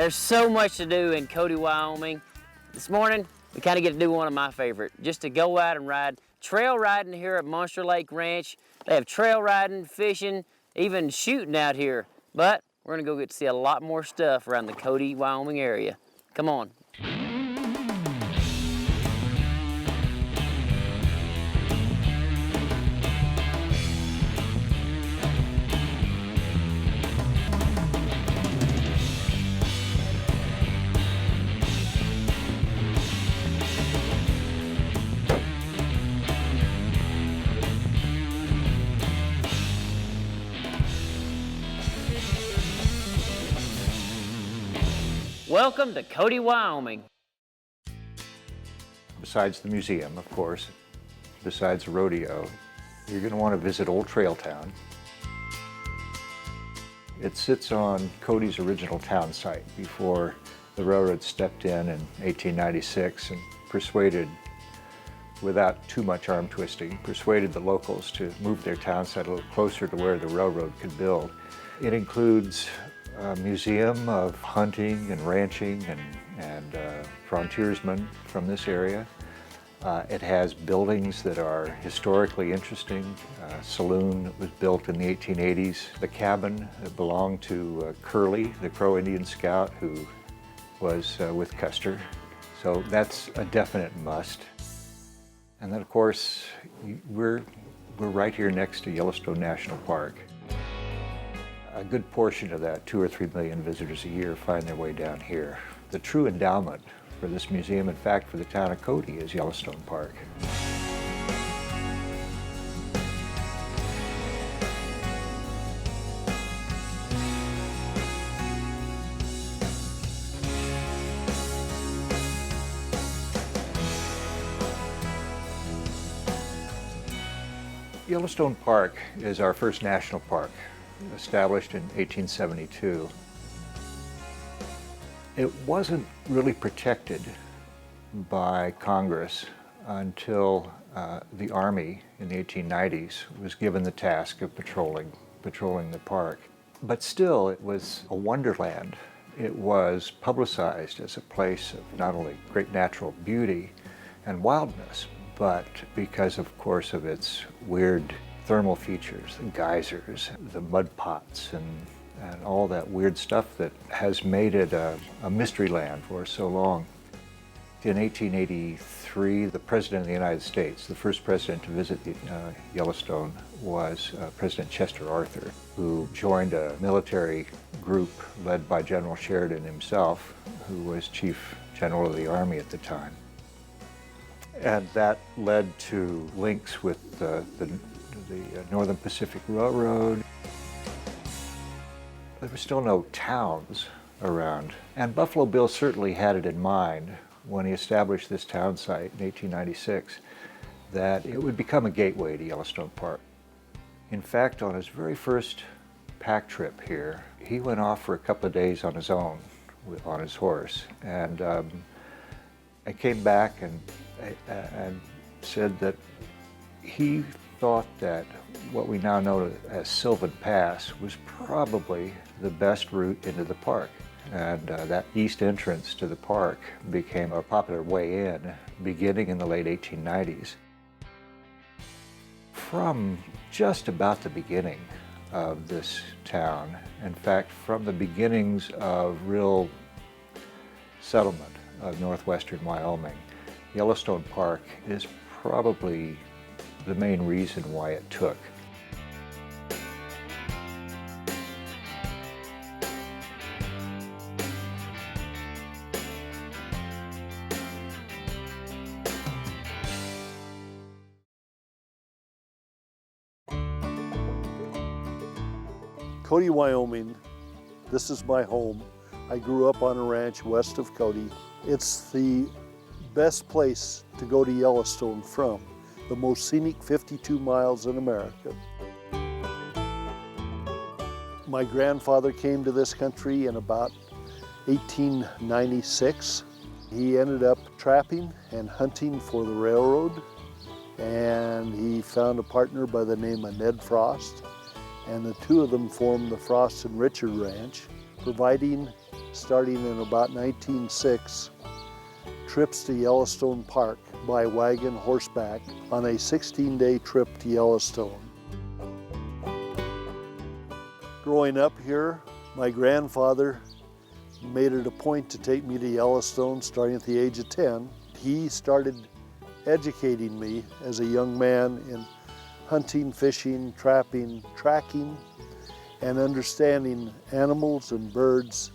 There's so much to do in Cody, Wyoming. This morning, we kind of get to do one of my favorite, just to go out and ride. Trail riding here at Monster Lake Ranch. They have trail riding, fishing, even shooting out here. But we're gonna go get to see a lot more stuff around the Cody, Wyoming area. Come on. Welcome to Cody, Wyoming. Besides the museum, of course, besides the rodeo, you're going to want to visit Old Trail Town. It sits on Cody's original town site before the railroad stepped in 1896 and persuaded, without too much arm twisting, persuaded the locals to move their town site a little closer to where the railroad could build. It includes a museum of hunting and ranching and frontiersmen from this area. It has buildings that are historically interesting. A saloon that was built in the 1880s. The cabin that belonged to Curly, the Crow Indian scout who was with Custer. So that's a definite must. And then of course, we're right here next to Yellowstone National Park. A good portion of that, 2 or 3 million visitors a year, find their way down here. The true endowment for this museum, in fact, for the town of Cody, is Yellowstone Park. Yellowstone Park is our first national park, established in 1872. It wasn't really protected by Congress until the Army in the 1890s was given the task of patrolling the park. But still, it was a wonderland. It was publicized as a place of not only great natural beauty and wildness, but because, of course, of its weird thermal features, the geysers, the mud pots, and all that weird stuff that has made it a mystery land for so long. In 1883, the President of the United States, the first president to visit Yellowstone, was President Chester Arthur, who joined a military group led by General Sheridan himself, who was Chief General of the Army at the time. And that led to links with the Northern Pacific Railroad. There were still no towns around, and Buffalo Bill certainly had it in mind when he established this town site in 1896 that it would become a gateway to Yellowstone Park. In fact, on his very first pack trip here, he went off for a couple of days on his own, on his horse, and came back and said that he thought that what we now know as Sylvan Pass was probably the best route into the park. And that east entrance to the park became a popular way in, beginning in the late 1890s. From just about the beginning of this town, in fact, from the beginnings of real settlement of northwestern Wyoming, Yellowstone Park is probably the main reason why it took. Cody, Wyoming, this is my home. I grew up on a ranch west of Cody. It's the best place to go to Yellowstone from, the most scenic 52 miles in America. My grandfather came to this country in about 1896. He ended up trapping and hunting for the railroad, and he found a partner by the name of Ned Frost, and the two of them formed the Frost and Richard Ranch, providing starting in about 1906, trips to Yellowstone Park by wagon horseback on a 16-day trip to Yellowstone. Growing up here, my grandfather made it a point to take me to Yellowstone starting at the age of 10. He started educating me as a young man in hunting, fishing, trapping, tracking, and understanding animals and birds.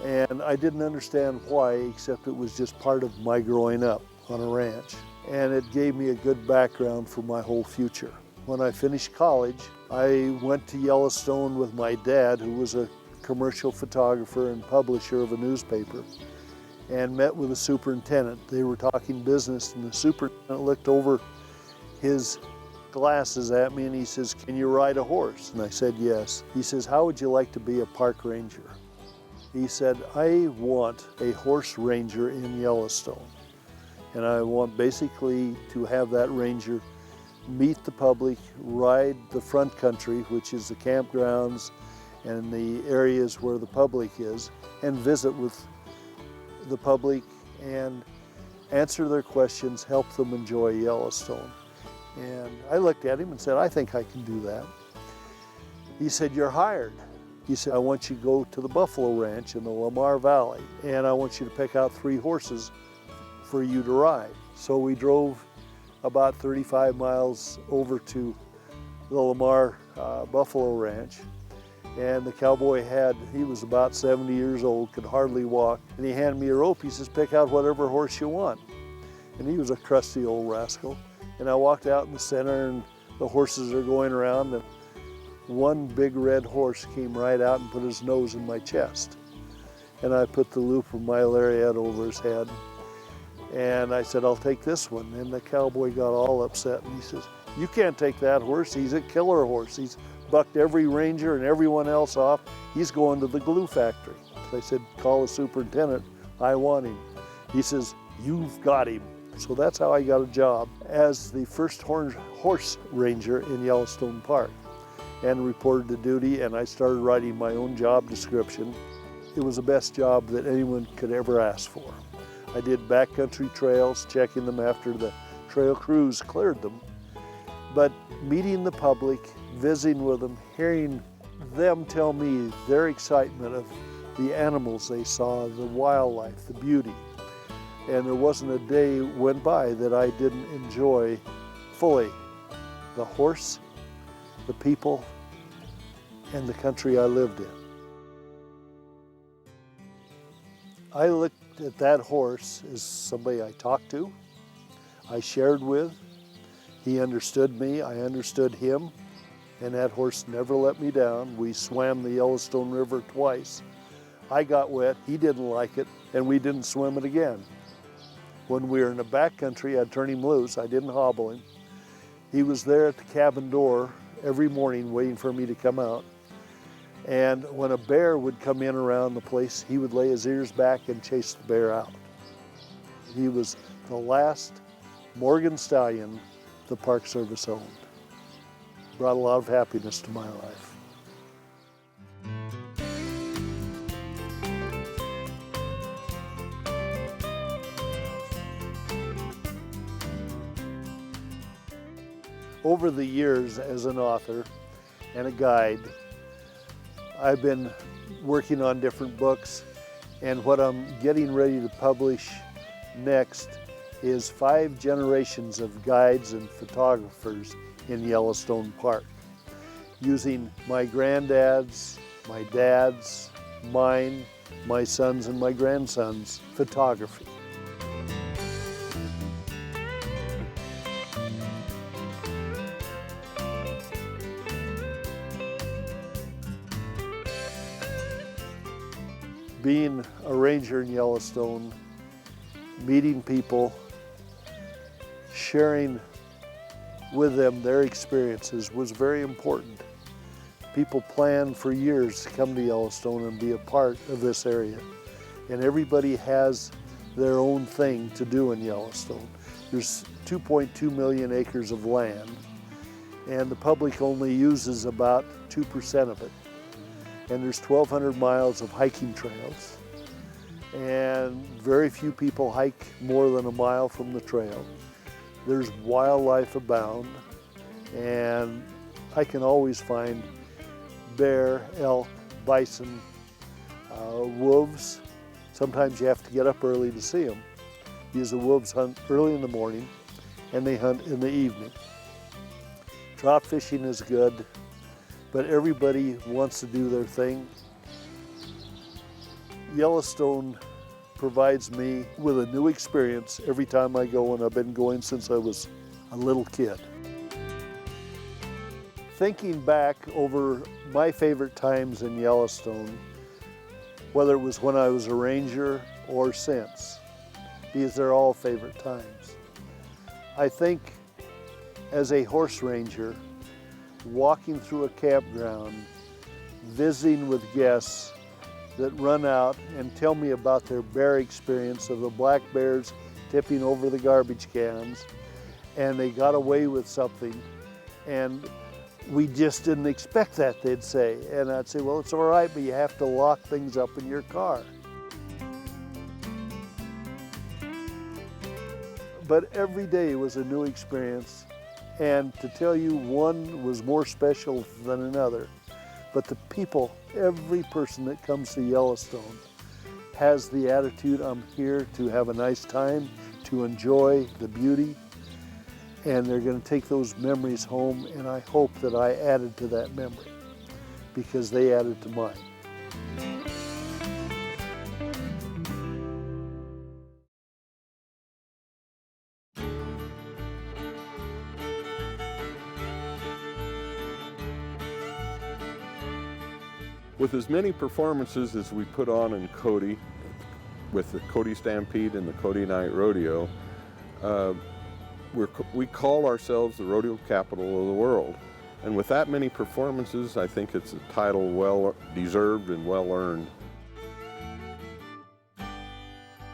And I didn't understand why, except it was just part of my growing up on a ranch. And it gave me a good background for my whole future. When I finished college, I went to Yellowstone with my dad, who was a commercial photographer and publisher of a newspaper, and met with the superintendent. They were talking business, and the superintendent looked over his glasses at me and he says, "Can you ride a horse?" And I said, "Yes." He says, "How would you like to be a park ranger?" He said, "I want a horse ranger in Yellowstone. And I want basically to have that ranger meet the public, ride the front country, which is the campgrounds and the areas where the public is, and visit with the public and answer their questions, help them enjoy Yellowstone." And I looked at him and said, "I think I can do that." He said, "You're hired." He said, "I want you to go to the Buffalo Ranch in the Lamar Valley, and I want you to pick out 3 horses for you to ride." So we drove about 35 miles over to the Lamar Buffalo Ranch. And the cowboy he was about 70 years old, could hardly walk. And he handed me a rope. He says, "Pick out whatever horse you want." And he was a crusty old rascal. And I walked out in the center and the horses are going around. And one big red horse came right out and put his nose in my chest. And I put the loop of my lariat over his head. And I said, "I'll take this one." And the cowboy got all upset and he says, "You can't take that horse. He's a killer horse. He's bucked every ranger and everyone else off. He's going to the glue factory." I said, "Call the superintendent. I want him." He says, "You've got him." So that's how I got a job as the first horse ranger in Yellowstone Park, and reported to duty, and I started writing my own job description. It was the best job that anyone could ever ask for. I did backcountry trails, checking them after the trail crews cleared them. But meeting the public, visiting with them, hearing them tell me their excitement of the animals they saw, the wildlife, the beauty. And there wasn't a day went by that I didn't enjoy fully the horse, the people, and the country I lived in. I looked at that horse as somebody I talked to, I shared with. He understood me, I understood him, and that horse never let me down. We swam the Yellowstone River twice. I got wet, he didn't like it, and we didn't swim it again. When we were in the backcountry, I'd turn him loose, I didn't hobble him. He was there at the cabin door every morning waiting for me to come out. And when a bear would come in around the place, he would lay his ears back and chase the bear out. He was the last Morgan stallion the Park Service owned. Brought a lot of happiness to my life. Over the years as an author and a guide, I've been working on different books, and what I'm getting ready to publish next is 5 generations of guides and photographers in Yellowstone Park, using my granddad's, my dad's, mine, my son's, and my grandson's photography. Being a ranger in Yellowstone, meeting people, sharing with them their experiences was very important. People plan for years to come to Yellowstone and be a part of this area. And everybody has their own thing to do in Yellowstone. There's 2.2 million acres of land, and the public only uses about 2% of it. and there's 1,200 miles of hiking trails. And very few people hike more than a mile from the trail. There's wildlife abound, and I can always find bear, elk, bison, wolves. Sometimes you have to get up early to see them, because the wolves hunt early in the morning and they hunt in the evening. Trout fishing is good, but everybody wants to do their thing. Yellowstone provides me with a new experience every time I go, and I've been going since I was a little kid. Thinking back over my favorite times in Yellowstone, whether it was when I was a ranger or since, because they're all favorite times. I think as a horse ranger, walking through a campground, visiting with guests that run out and tell me about their bear experience of the black bears tipping over the garbage cans, and they got away with something, and we just didn't expect that, they'd say. And I'd say, well, it's all right, but you have to lock things up in your car. But every day was a new experience, and to tell you, one was more special than another. But the people, every person that comes to Yellowstone has the attitude, I'm here to have a nice time, to enjoy the beauty, and they're going to take those memories home, and I hope that I added to that memory, because they added to mine. With as many performances as we put on in Cody, with the Cody Stampede and the Cody Nite Rodeo, we call ourselves the rodeo capital of the world. And with that many performances, I think it's a title well deserved and well earned.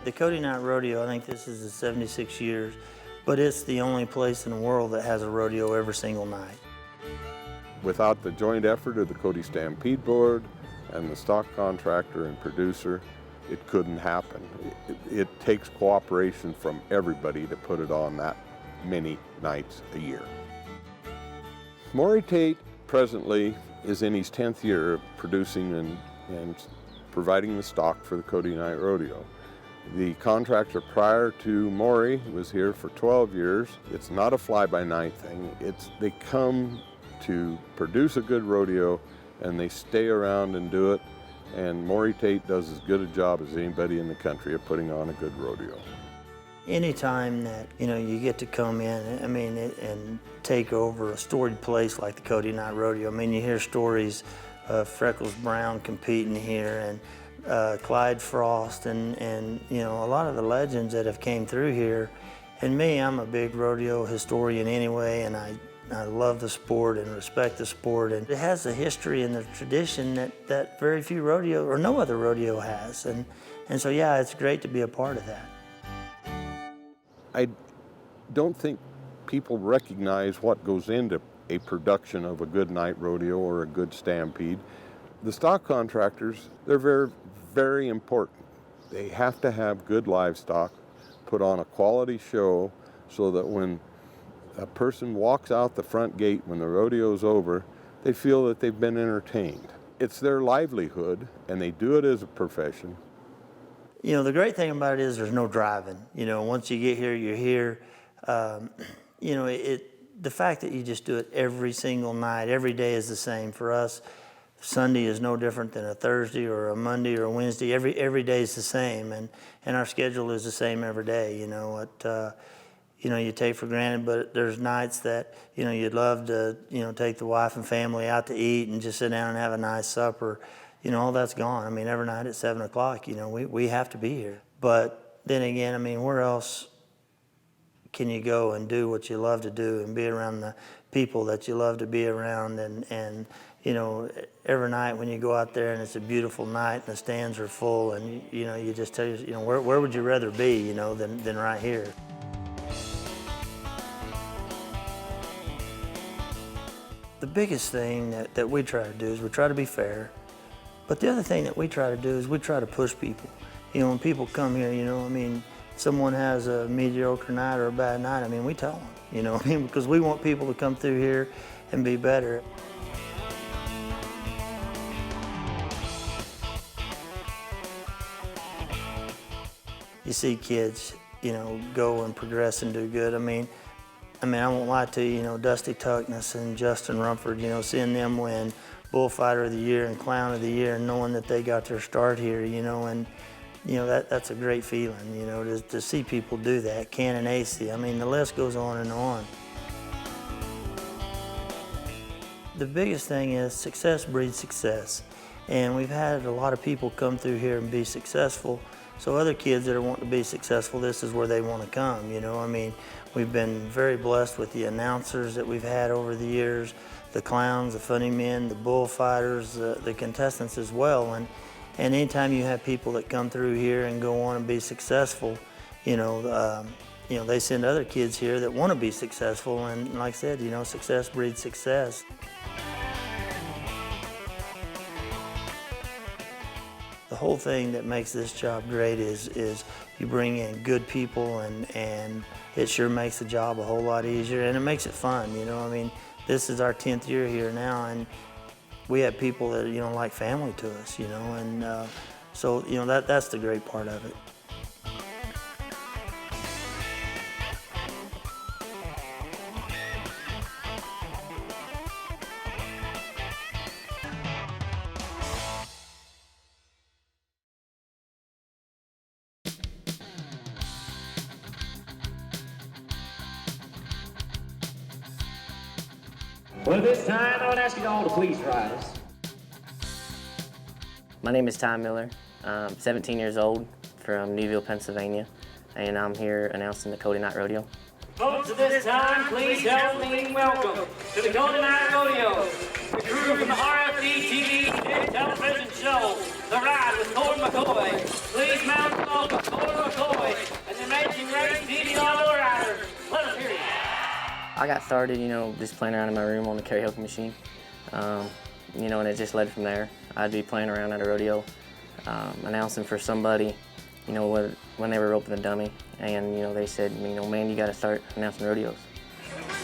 The Cody Nite Rodeo, I think this is the 76 years, but it's the only place in the world that has a rodeo every single night. Without the joint effort of the Cody Stampede Board and the stock contractor and producer, it couldn't happen. It takes cooperation from everybody to put it on that many nights a year. Maury Tate presently is in his 10th year of producing and providing the stock for the Cody Nite Rodeo. The contractor prior to Maury was here for 12 years. It's not a fly-by-night thing. They come to produce a good rodeo, and they stay around and do it, and Maury Tate does as good a job as anybody in the country of putting on a good rodeo. Anytime that you get to come in, and take over a storied place like the Cody Nite Rodeo. You hear stories of Freckles Brown competing here, and Clyde Frost, and a lot of the legends that have came through here. And me, I'm a big rodeo historian anyway, and I love the sport and respect the sport, and it has a history and a tradition that very few rodeo or no other rodeo has, and so yeah, it's great to be a part of that. I don't think people recognize what goes into a production of a good night rodeo or a good stampede. The stock contractors, they're very, very important. They have to have good livestock, put on a quality show, so that when a person walks out the front gate when the rodeo's over, they feel that they've been entertained. It's their livelihood, and they do it as a profession. The great thing about it is there's no driving. Once you get here, you're here. The fact that you just do it every single night, every day is the same. For us, Sunday is no different than a Thursday or a Monday or a Wednesday. Every day is the same, and our schedule is the same every day. You take for granted, but there's nights that, you'd love to, take the wife and family out to eat and just sit down and have a nice supper. All that's gone. Every night at 7 o'clock, we have to be here. But then again, where else can you go and do what you love to do and be around the people that you love to be around? And every night when you go out there and it's a beautiful night and the stands are full, and, you just tell you, where would you rather be, than right here? The biggest thing that we try to do is we try to be fair. But the other thing that we try to do is we try to push people. You know, when people come here, you know, I mean, someone has a mediocre night or a bad night, I mean, we tell them, you know, I mean, because we want people to come through here and be better. You see kids, you know, go and progress and do good. I mean, I won't lie to you, you know, Dusty Tuckness and Justin Rumford, you know, seeing them win Bullfighter of the Year and Clown of the Year and knowing that they got their start here, you know, and, you know, that's a great feeling, you know, to see people do that. Ken and AC, I mean, the list goes on and on. The biggest thing is success breeds success. And we've had a lot of people come through here and be successful. So other kids that are wanting to be successful, this is where they want to come, you know. I mean, we've been very blessed with the announcers that we've had over the years, the clowns, the funny men, the bullfighters, the contestants as well. And anytime you have people that come through here and go on and be successful, you know, they send other kids here that want to be successful. And like I said, you know, success breeds success. The whole thing that makes this job great is you bring in good people and it sure makes the job a whole lot easier and it makes it fun, you know. I mean, this is our 10th year here now and we have people that, you know, like family to us, you know, and so, you know, that's the great part of it. Well, this time I would ask you all to please rise. My name is Ty Miller. I'm 17 years old from Newville, Pennsylvania, and I'm here announcing the Cody Nite Rodeo. Folks, at this time, please help me welcome to the Cody Nite Rodeo, the crew from the RFD-TV television show, The Ride with Cord McCoy. Please mount and welcome Cody McCoy and the amazing race TV auto rider. Let us hear you. I got started, you know, just playing around in my room on the karaoke machine, you know, and it just led from there. I'd be playing around at a rodeo, announcing for somebody, you know, when they were roping the dummy, and, you know, they said, you know, man, you got to start announcing rodeos.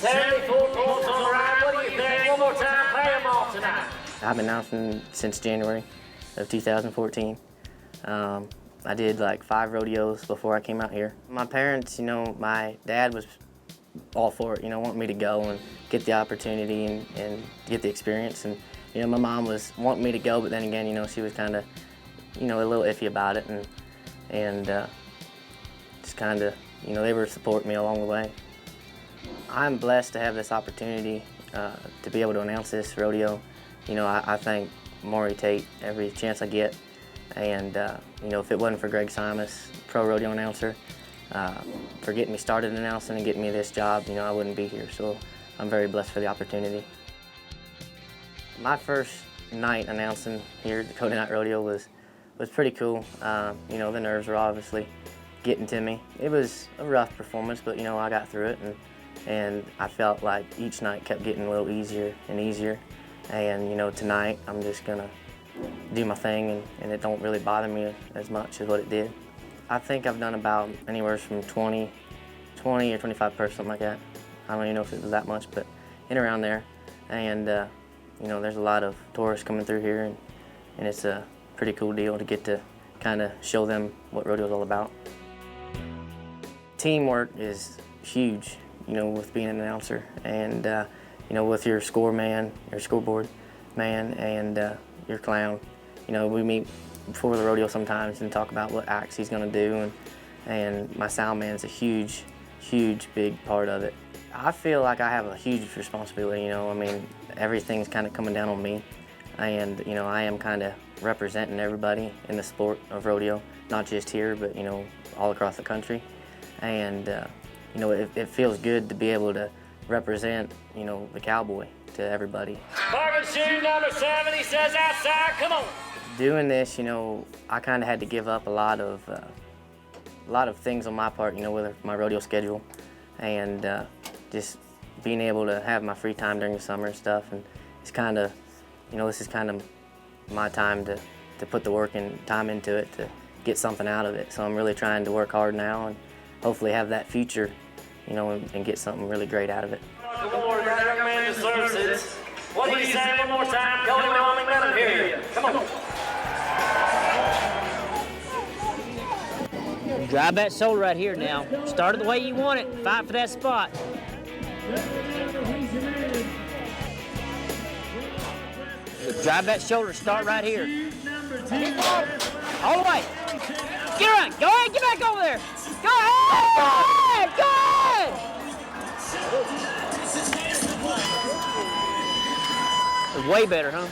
74 points on the ride. What do you think? One more time, play them all tonight. I've been announcing since January of 2014. I did like 5 rodeos before I came out here. My parents, you know, my dad was all for it, you know, wanting me to go and get the opportunity and get the experience. And, you know, my mom was wanting me to go, but then again, you know, she was kind of, you know, a little iffy about it and just kind of, you know, they were supporting me along the way. I'm blessed to have this opportunity to be able to announce this rodeo. You know, I thank Maury Tate every chance I get. And, you know, if it wasn't for Greg Simas, pro rodeo announcer, for getting me started announcing and getting me this job, you know, I wouldn't be here. So I'm very blessed for the opportunity. My first night announcing here at the Cody Nite Rodeo was pretty cool. You know, the nerves were obviously getting to me. It was a rough performance, but, you know, I got through it, and I felt like each night kept getting a little easier and easier. And, you know, tonight I'm just gonna do my thing, and it don't really bother me as much as what it did. I think I've done about anywhere from 20 or 25 purses, something like that. I don't even know if it was that much, but in around there. And, you know, there's a lot of tourists coming through here, and it's a pretty cool deal to get to kind of show them what rodeo's all about. Teamwork is huge, you know, with being an announcer, and, you know, with your score man, your scoreboard man, and your clown. You know, we meet before the rodeo sometimes and talk about what acts he's gonna do, and my sound man's a huge, big part of it. I feel like I have a huge responsibility, you know. I mean, everything's kind of coming down on me, and, you know, I am kind of representing everybody in the sport of rodeo, not just here, but, you know, all across the country. And, you know, it feels good to be able to represent, you know, the cowboy to everybody. Bargain shoe number 7, he says outside, come on. Doing this, you know, I kind of had to give up a lot of things on my part, you know, with my rodeo schedule, and just being able to have my free time during the summer and stuff. And it's kind of, you know, this is kind of my time to put the work and time into it to get something out of it. So I'm really trying to work hard now and hopefully have that future, you know, and get something really great out of it. Good Lord, that young man deserves it. What do you say one more time? Cody, Wyoming, let him hear you. Come on. Drive that shoulder right here now. Start it the way you want it. Fight for that spot. Drive that shoulder. Start right here. All the way. Get around. Go ahead. Get back over there. Go ahead. Go ahead. Way better, huh?